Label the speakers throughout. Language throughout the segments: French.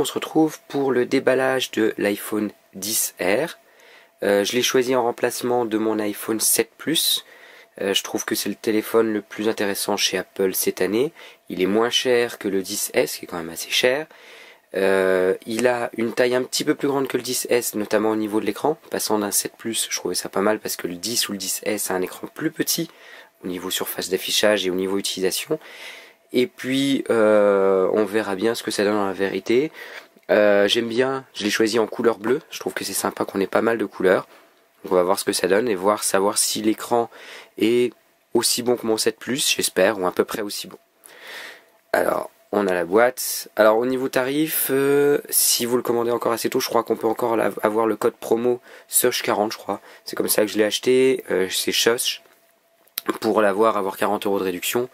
Speaker 1: On se retrouve pour le déballage de l'iPhone XR. Je l'ai choisi en remplacement de mon iPhone 7 Plus. Je trouve que c'est le téléphone le plus intéressant chez Apple cette année. Il est moins cher que le 10S, qui est quand même assez cher. Il a une taille un petit peu plus grande que le 10S, notamment au niveau de l'écran. Passant d'un 7 Plus, je trouvais ça pas mal parce que le 10 ou le 10S a un écran plus petit au niveau surface d'affichage et au niveau utilisation. Et puis on verra bien ce que ça donne en la vérité. J'aime bien, je l'ai choisi en couleur bleue. Je trouve que c'est sympa qu'on ait pas mal de couleurs. Donc on va voir ce que ça donne et savoir si l'écran est aussi bon que mon 7 Plus, j'espère, ou à peu près aussi bon. Alors, on a la boîte. Alors au niveau tarif, si vous le commandez encore assez tôt, je crois qu'on peut encore avoir le code promo SOSH40, je crois. C'est comme ça que je l'ai acheté, c'est SOSH, pour avoir 40 € de réduction,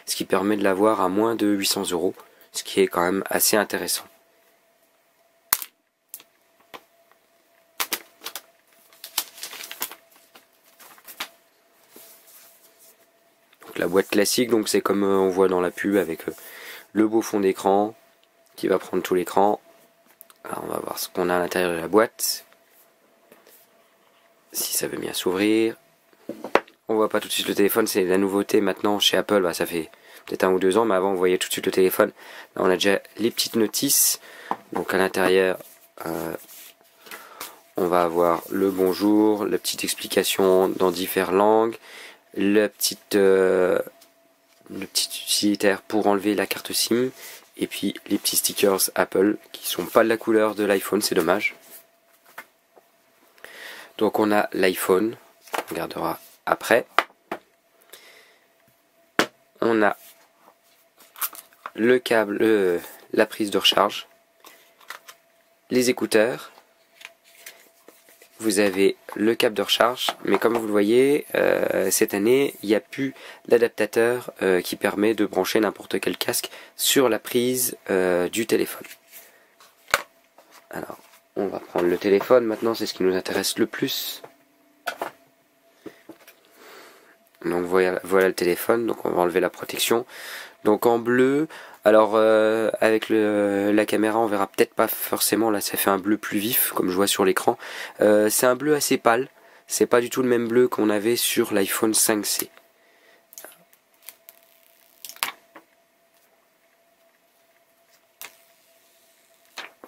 Speaker 1: ce qui permet de l'avoir à moins de 800 €, ce qui est quand même assez intéressant. Donc la boîte classique, donc c'est comme on voit dans la pub avec le beau fond d'écran qui va prendre tout l'écran. Alors on va voir ce qu'on a à l'intérieur de la boîte. Si ça veut bien s'ouvrir. On voit pas tout de suite le téléphone, c'est la nouveauté maintenant chez Apple, bah, ça fait peut-être 1 ou 2 ans, mais avant on voyait tout de suite le téléphone. Là on a déjà les petites notices. Donc à l'intérieur, on va avoir le bonjour, la petite explication dans différentes langues, le petit utilitaire pour enlever la carte SIM, et puis les petits stickers Apple qui sont pas de la couleur de l'iPhone, c'est dommage. Donc on a l'iPhone, on regardera après. On a le câble, la prise de recharge, les écouteurs. Vous avez le câble de recharge, mais comme vous le voyez, cette année, il n'y a plus l'adaptateur qui permet de brancher n'importe quel casque sur la prise du téléphone. Alors, on va prendre le téléphone maintenant, c'est ce qui nous intéresse le plus. Donc voilà le téléphone, donc on va enlever la protection. Donc en bleu, alors avec la caméra on verra peut-être pas forcément, là ça fait un bleu plus vif comme je vois sur l'écran. C'est un bleu assez pâle, c'est pas du tout le même bleu qu'on avait sur l'iPhone 5C.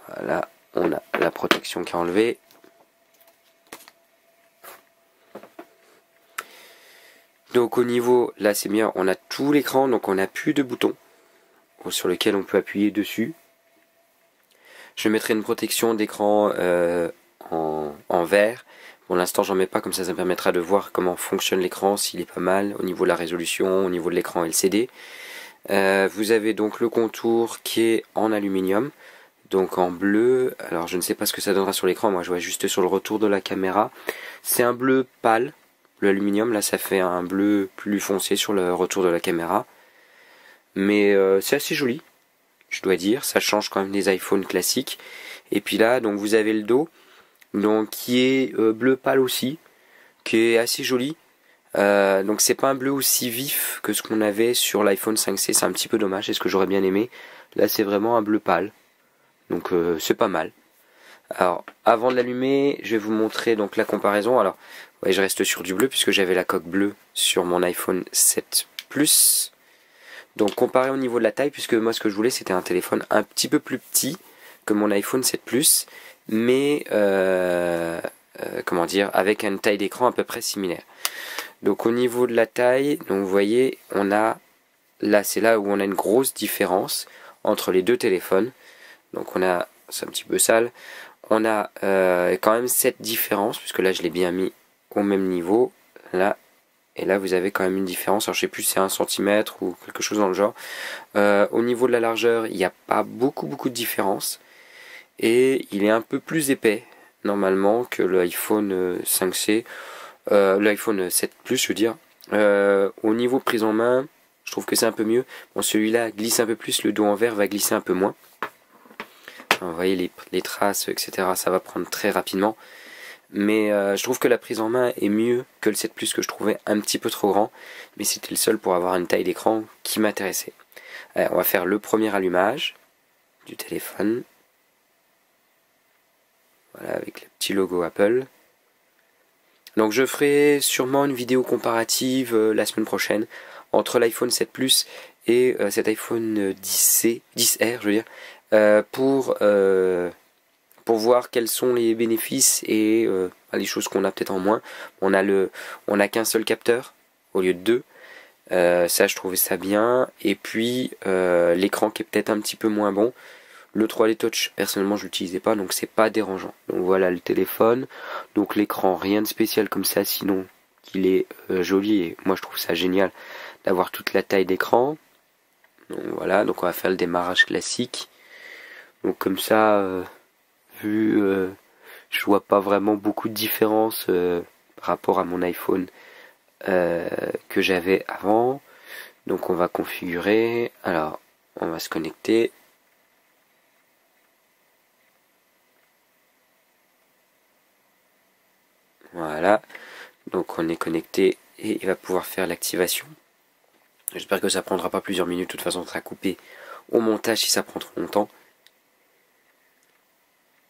Speaker 1: Voilà, on a la protection qui est enlevée. Donc au niveau, là c'est bien, on a tout l'écran, donc on n'a plus de boutons sur lequel on peut appuyer dessus. Je mettrai une protection d'écran en vert. Pour l'instant j'en mets pas, comme ça me permettra de voir comment fonctionne l'écran, s'il est pas mal, au niveau de la résolution, au niveau de l'écran LCD. Vous avez donc le contour qui est en aluminium, donc en bleu. Alors je ne sais pas ce que ça donnera sur l'écran, moi je vois juste sur le retour de la caméra. C'est un bleu pâle. L'aluminium, là, ça fait un bleu plus foncé sur le retour de la caméra. Mais c'est assez joli, je dois dire. Ça change quand même des iPhones classiques. Et puis là, donc vous avez le dos, donc qui est bleu pâle aussi, qui est assez joli. Donc c'est pas un bleu aussi vif que ce qu'on avait sur l'iPhone 5C. C'est un petit peu dommage, c'est ce que j'aurais bien aimé. Là, c'est vraiment un bleu pâle. Donc c'est pas mal. Alors, avant de l'allumer, je vais vous montrer donc la comparaison. Alors, ouais, je reste sur du bleu puisque j'avais la coque bleue sur mon iPhone 7 Plus. Donc, comparé au niveau de la taille, puisque moi ce que je voulais c'était un téléphone un petit peu plus petit que mon iPhone 7 Plus, mais comment dire, avec une taille d'écran à peu près similaire. Donc, au niveau de la taille, donc vous voyez, on a là, c'est là où on a une grosse différence entre les deux téléphones. Donc, on a, c'est un petit peu sale. On a quand même cette différence, puisque là je l'ai bien mis au même niveau, là, et là vous avez quand même une différence, alors je sais plus si c'est 1 cm ou quelque chose dans le genre. Au niveau de la largeur, il n'y a pas beaucoup de différence, et il est un peu plus épais, normalement, que l'iPhone 5C, l'iPhone 7 Plus, je veux dire. Au niveau prise en main, je trouve que c'est un peu mieux. Bon, celui-là glisse un peu plus, le dos en verre va glisser un peu moins. Vous voyez les traces, etc. Ça va prendre très rapidement. Mais je trouve que la prise en main est mieux que le 7 Plus que je trouvais un petit peu trop grand. Mais c'était le seul pour avoir une taille d'écran qui m'intéressait. On va faire le premier allumage du téléphone. Voilà, avec le petit logo Apple. Donc je ferai sûrement une vidéo comparative la semaine prochaine entre l'iPhone 7 Plus et cet iPhone 10C, 10R je veux dire, pour voir quels sont les bénéfices et les choses qu'on a peut-être en moins. On a qu'un seul capteur au lieu de deux. Ça je trouvais ça bien. Et puis l'écran qui est peut-être un petit peu moins bon. Le 3D Touch, personnellement, je l'utilisais pas, donc c'est pas dérangeant. Donc voilà le téléphone. Donc l'écran, rien de spécial comme ça, sinon qu'il est joli. Et moi, je trouve ça génial d'avoir toute la taille d'écran. Donc voilà, donc on va faire le démarrage classique. Donc comme ça, je vois pas vraiment beaucoup de différence par rapport à mon iPhone que j'avais avant. Donc on va configurer. Alors, on va se connecter. Voilà, donc on est connecté et il va pouvoir faire l'activation. J'espère que ça prendra pas plusieurs minutes, de toute façon ça sera coupé au montage si ça prend trop longtemps.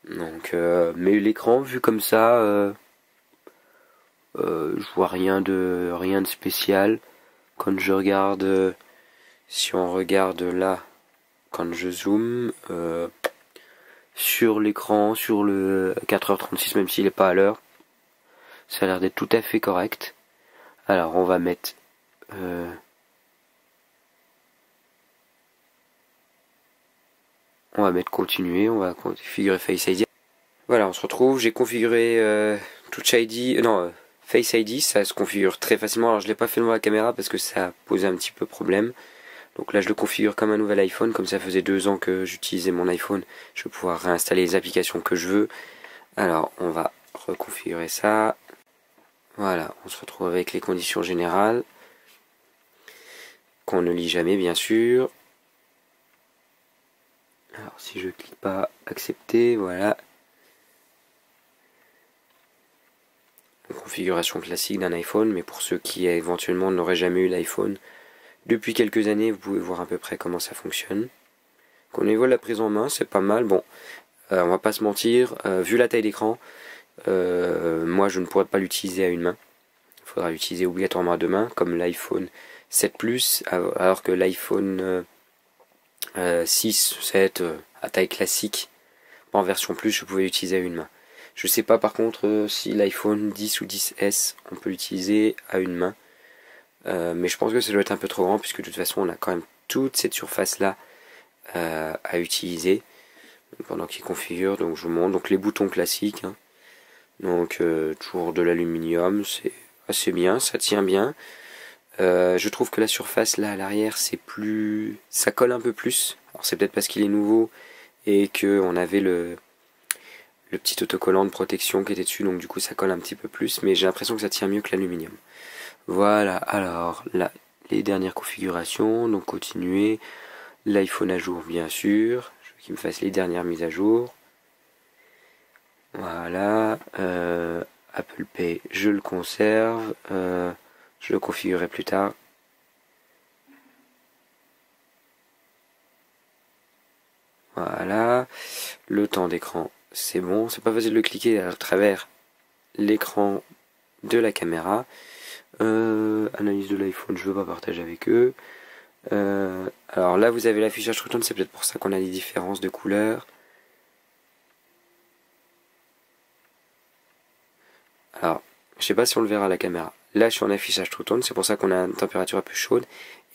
Speaker 1: Donc, mais l'écran vu comme ça, je vois rien de spécial. Quand je regarde, si on regarde là, quand je zoome sur l'écran, sur le 4h36, même s'il n'est pas à l'heure, ça a l'air d'être tout à fait correct. Alors on va mettre continuer, on va configurer Face ID. Voilà, on se retrouve, j'ai configuré Touch ID, Face ID, ça se configure très facilement. Alors je l'ai pas fait devant la caméra parce que ça posait un petit peu problème. Donc là je le configure comme un nouvel iPhone, comme ça faisait 2 ans que j'utilisais mon iPhone, je vais pouvoir réinstaller les applications que je veux. Alors on va reconfigurer ça. Voilà, on se retrouve avec les conditions générales, qu'on ne lit jamais bien sûr. Alors si je clique pas accepter, voilà. Configuration classique d'un iPhone, mais pour ceux qui éventuellement n'auraient jamais eu l'iPhone depuis quelques années, vous pouvez voir à peu près comment ça fonctionne. Donc, au niveau de la prise en main, c'est pas mal. Bon, on va pas se mentir, vu la taille d'écran, moi je ne pourrais pas l'utiliser à une main. Il faudra l'utiliser obligatoirement à deux mains, comme l'iPhone 7 Plus, alors que l'iPhone 6, 7 à taille classique, en version plus, je pouvais l'utiliser à une main. Je sais pas par contre si l'iPhone 10 ou 10S on peut l'utiliser à une main, mais je pense que ça doit être un peu trop grand puisque de toute façon on a quand même toute cette surface là à utiliser pendant qu'il configure. Donc je vous montre donc les boutons classiques, hein. Donc toujours de l'aluminium, c'est assez bien, ça tient bien. Je trouve que la surface là à l'arrière c'est plus, ça colle un peu plus. Alors c'est peut-être parce qu'il est nouveau et que on avait le petit autocollant de protection qui était dessus, donc du coup ça colle un petit peu plus, mais j'ai l'impression que ça tient mieux que l'aluminium. Voilà, alors là, les dernières configurations, donc continuer, l'iPhone à jour bien sûr, je veux qu'il me fasse les dernières mises à jour. Voilà, Apple Pay, je le conserve, je le configurerai plus tard. Voilà, le temps d'écran, c'est bon, c'est pas facile de cliquer à travers l'écran de la caméra. Analyse de l'iPhone, je veux pas partager avec eux. Alors là vous avez l'affichage True Tone, c'est peut-être pour ça qu'on a des différences de couleurs. Alors, je sais pas si on le verra à la caméra. Là je suis en affichage True Tone, c'est pour ça qu'on a une température un peu chaude.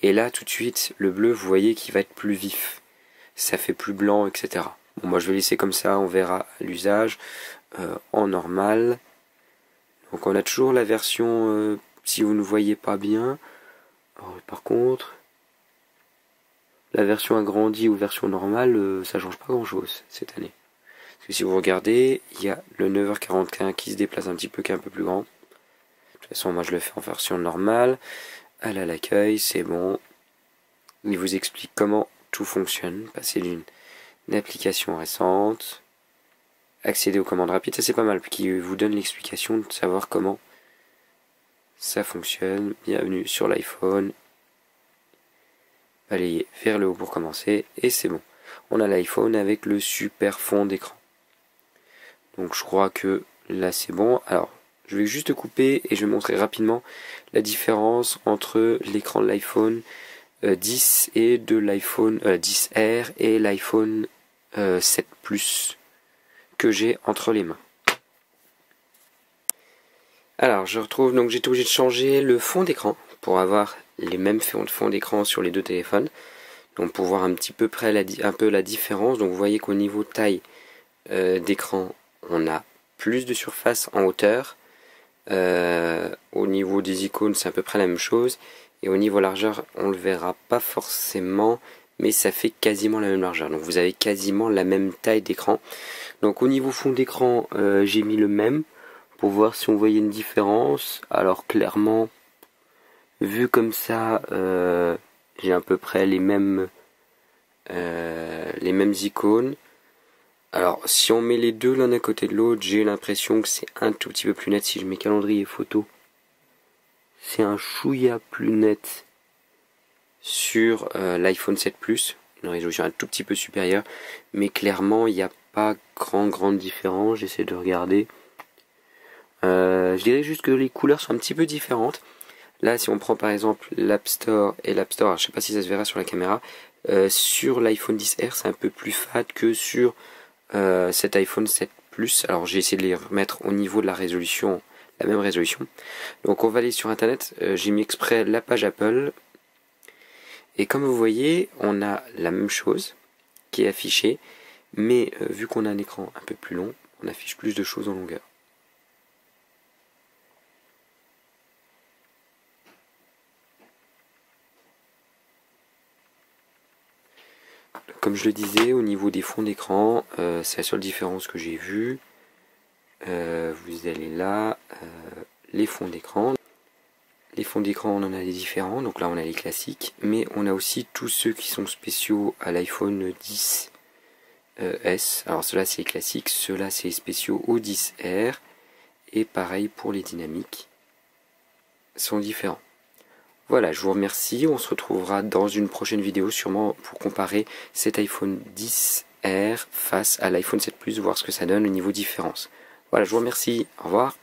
Speaker 1: Et là tout de suite, le bleu, vous voyez qu'il va être plus vif. Ça fait plus blanc, etc. Bon, moi je vais laisser comme ça, on verra à l'usage. En normal. Donc on a toujours la version, si vous ne voyez pas bien. Alors, par contre, la version agrandie ou version normale, ça change pas grand chose cette année. Parce que si vous regardez, il y a le 9h41 qui se déplace un petit peu, qui est un peu plus grand. De toute façon, moi je le fais en version normale. Elle a l'accueil, c'est bon. Il vous explique comment tout fonctionne. Passer d'une application récente. Accéder aux commandes rapides, ça c'est pas mal. Puis qui vous donne l'explication de savoir comment ça fonctionne. Bienvenue sur l'iPhone. Balayez vers le haut pour commencer. Et c'est bon. On a l'iPhone avec le super fond d'écran. Donc je crois que là c'est bon. Alors je vais juste couper et je vais montrer rapidement la différence entre l'écran de l'iPhone 10 et de l'iPhone 10R et l'iPhone 7 Plus que j'ai entre les mains. Alors je retrouve, donc j'étais obligé de changer le fond d'écran pour avoir les mêmes fonds d'écran sur les deux téléphones. Donc pour voir un petit peu près un peu la différence. Donc vous voyez qu'au niveau taille d'écran, on a plus de surface en hauteur. Au niveau des icônes, c'est à peu près la même chose. Et au niveau largeur, on le verra pas forcément, mais ça fait quasiment la même largeur. Donc vous avez quasiment la même taille d'écran. Donc au niveau fond d'écran, j'ai mis le même pour voir si on voyait une différence. Alors clairement, vu comme ça, j'ai à peu près les mêmes icônes. Alors si on met les deux l'un à côté de l'autre, j'ai l'impression que c'est un tout petit peu plus net. Si je mets calendrier et photo, c'est un chouïa plus net sur l'iPhone 7 Plus, une résolution un tout petit peu supérieure, mais clairement il n'y a pas grande différence. J'essaie de regarder. Je dirais juste que les couleurs sont un petit peu différentes. Là, si on prend par exemple l'App Store et l'App Store, alors, je sais pas si ça se verra sur la caméra, sur l'iPhone 10R, c'est un peu plus fade que sur cet iPhone 7 Plus. Alors, j'ai essayé de les remettre au niveau de la résolution, la même résolution. Donc, on va aller sur Internet. J'ai mis exprès la page Apple. Et comme vous voyez, on a la même chose qui est affichée, mais vu qu'on a un écran un peu plus long, on affiche plus de choses en longueur. Comme je le disais, au niveau des fonds d'écran, c'est la seule différence que j'ai vue. Vous allez là, les fonds d'écran. Les fonds d'écran, on en a des différents, donc là on a les classiques, mais on a aussi tous ceux qui sont spéciaux à l'iPhone 10 S. Alors ceux-là c'est les classiques, ceux-là c'est les spéciaux au 10R, et pareil pour les dynamiques, sont différents. Voilà, je vous remercie, on se retrouvera dans une prochaine vidéo sûrement pour comparer cet iPhone 10R face à l'iPhone 7 Plus, voir ce que ça donne au niveau différence. Voilà, je vous remercie, au revoir.